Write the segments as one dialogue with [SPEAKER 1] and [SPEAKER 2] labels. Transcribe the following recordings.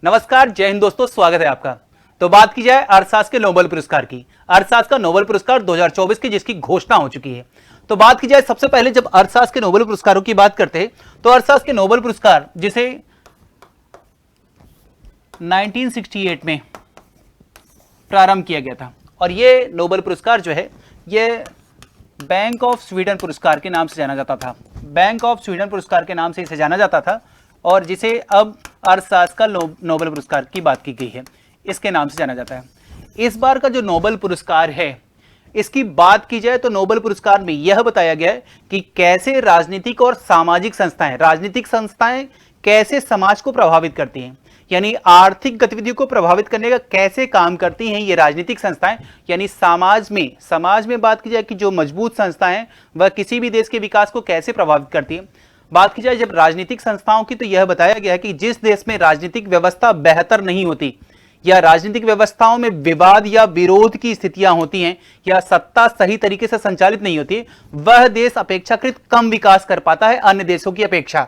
[SPEAKER 1] नमस्कार, जय हिंद दोस्तों, स्वागत है आपका। तो बात की जाए अर्थशास्त्र के नोबेल पुरस्कार की। अर्थशास्त्र का नोबेल पुरस्कार 2024 की जिसकी घोषणा हो चुकी है। तो बात की जाए सबसे पहले जब अर्थशास्त्र के नोबेल पुरस्कारों की बात करते हैं तो अर्थशास्त्र के नोबेल पुरस्कार जिसे 1968 में प्रारंभ किया गया था और ये नोबेल पुरस्कार जो है ये बैंक ऑफ स्वीडन पुरस्कार के नाम से जाना जाता था। बैंक ऑफ स्वीडन पुरस्कार के नाम से इसे जाना जाता था और जिसे अब अर्थशास्त्र का नोबेल पुरस्कार की बात की गई है, इसके नाम से जाना जाता है। इस बार का जो नोबेल पुरस्कार है इसकी बात की जाए तो नोबेल पुरस्कार में यह बताया गया है कि कैसे राजनीतिक और सामाजिक संस्थाएं कैसे समाज को प्रभावित करती हैं, यानी आर्थिक गतिविधियों को प्रभावित करने का कैसे काम करती हैं ये राजनीतिक संस्थाएं, यानी समाज में बात की जाए कि जो मजबूत संस्थाएं हैं वह किसी भी देश के विकास को कैसे प्रभावित करती है। बात की जाए जब राजनीतिक संस्थाओं की तो यह बताया गया है कि जिस देश में राजनीतिक व्यवस्था बेहतर नहीं होती या राजनीतिक व्यवस्थाओं में विवाद या विरोध की स्थितियां होती हैं या सत्ता सही तरीके से संचालित नहीं होती, वह देश अपेक्षाकृत कम विकास कर पाता है अन्य देशों की अपेक्षा।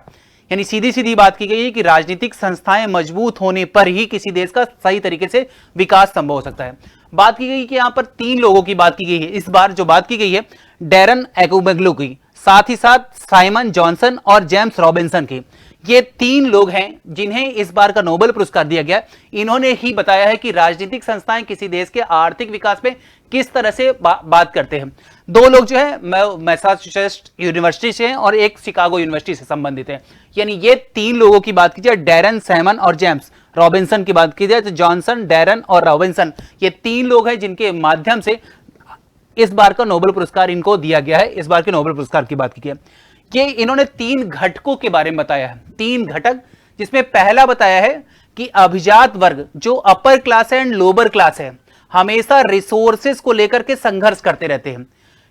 [SPEAKER 1] यानी सीधी सीधी बात की गई है कि राजनीतिक संस्थाएं मजबूत होने पर ही किसी देश का सही तरीके से विकास संभव हो सकता है। बात की गई कि यहां पर 3 लोगों की बात की गई है। इस बार जो बात की गई है डैरन एकुमेग्लू की, साथ ही साथ साइमन जॉनसन और जेम्स रॉबिन्सन की। ये 3 लोग हैं जिन्हें इस बार का नोबेल पुरस्कार दिया गया। इन्होंने ही बताया है कि राजनीतिक संस्थाएं किसी देश के आर्थिक विकास में किस तरह से बात करते हैं। 2 लोग जो है मैसाचुसेट्स यूनिवर्सिटी से हैं और एक शिकागो यूनिवर्सिटी से संबंधित है। यानी ये 3 लोगों की बात की जाए, डैरन, साइमन और जेम्स रॉबिन्सन की बात की जाए तो जॉनसन, डैरन और रॉबिन्सन, ये 3 लोग हैं जिनके माध्यम से इस बार का नोबेल पुरस्कार इनको दिया गया है। इस बार के नोबेल पुरस्कार की बात की है कि इन्होंने 3 घटकों के बारे में बताया है। 3 घटक, जिसमें पहला बताया है कि अभिजात वर्ग जो upper class and lower class है हमेशा रिसोर्सेज को लेकर के संघर्ष करते रहते हैं,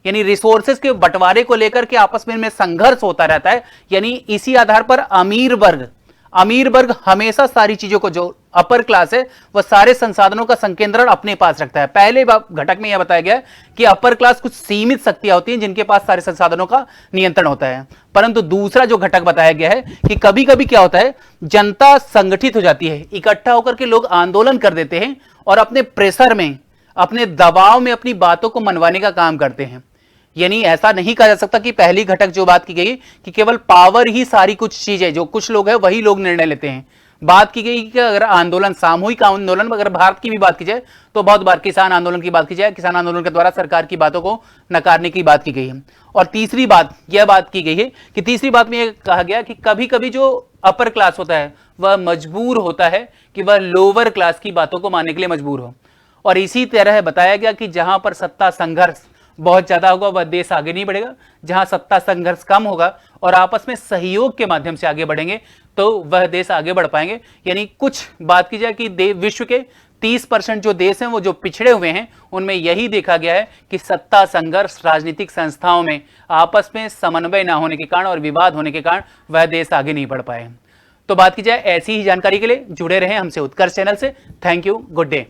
[SPEAKER 1] यानी रिसोर्सेज के बंटवारे को लेकर के आपस में संघर्ष होता रहता है। यानी इसी आधार पर अमीर वर्ग हमेशा सारी चीजों को, जो अपर क्लास है वह सारे संसाधनों का संकेंद्रण अपने पास रखता है। पहले घटक में यह बताया गया कि अपर क्लास कुछ सीमित शक्तियां होती हैं जिनके पास सारे संसाधनों का नियंत्रण होता है। परंतु दूसरा जो घटक बताया गया है कि कभी कभी क्या होता है, जनता संगठित हो जाती है, इकट्ठा होकर के लोग आंदोलन कर देते हैं और अपने प्रेशर में, अपने दबाव में अपनी बातों को मनवाने का काम करते हैं। यानी ऐसा नहीं कहा जा सकता कि पहली घटक जो बात की गई कि केवल पावर ही सारी कुछ चीजें, जो कुछ लोग हैं वही लोग निर्णय लेते हैं। बात की गई कि अगर आंदोलन, सामूहिक आंदोलन, अगर भारत की भी बात की जाए तो बहुत बार किसान आंदोलन की बात की जाए, किसान आंदोलन के द्वारा सरकार की बातों को नकारने की बात की गई है। और तीसरी बात यह बात की गई है कि तीसरी बात में यह कहा गया कि कभी कभी जो अपर क्लास होता है वह मजबूर होता है कि वह लोअर क्लास की बातों को मानने के लिए मजबूर हो। और इसी तरह बताया गया कि जहां पर सत्ता संघर्ष बहुत ज्यादा होगा वह देश आगे नहीं बढ़ेगा, जहां सत्ता संघर्ष कम होगा और आपस में सहयोग के माध्यम से आगे बढ़ेंगे तो वह देश आगे बढ़ पाएंगे। यानी कुछ बात की जाए कि विश्व के 30% जो देश हैं वो जो पिछड़े हुए हैं उनमें यही देखा गया है कि सत्ता संघर्ष, राजनीतिक संस्थाओं में आपस में समन्वय ना होने के कारण और विवाद होने के कारण वह देश आगे नहीं बढ़ पाए। तो बात की जाए ऐसी ही जानकारी के लिए जुड़े रहें हमसे उत्कर्ष चैनल से। Thank you, good day.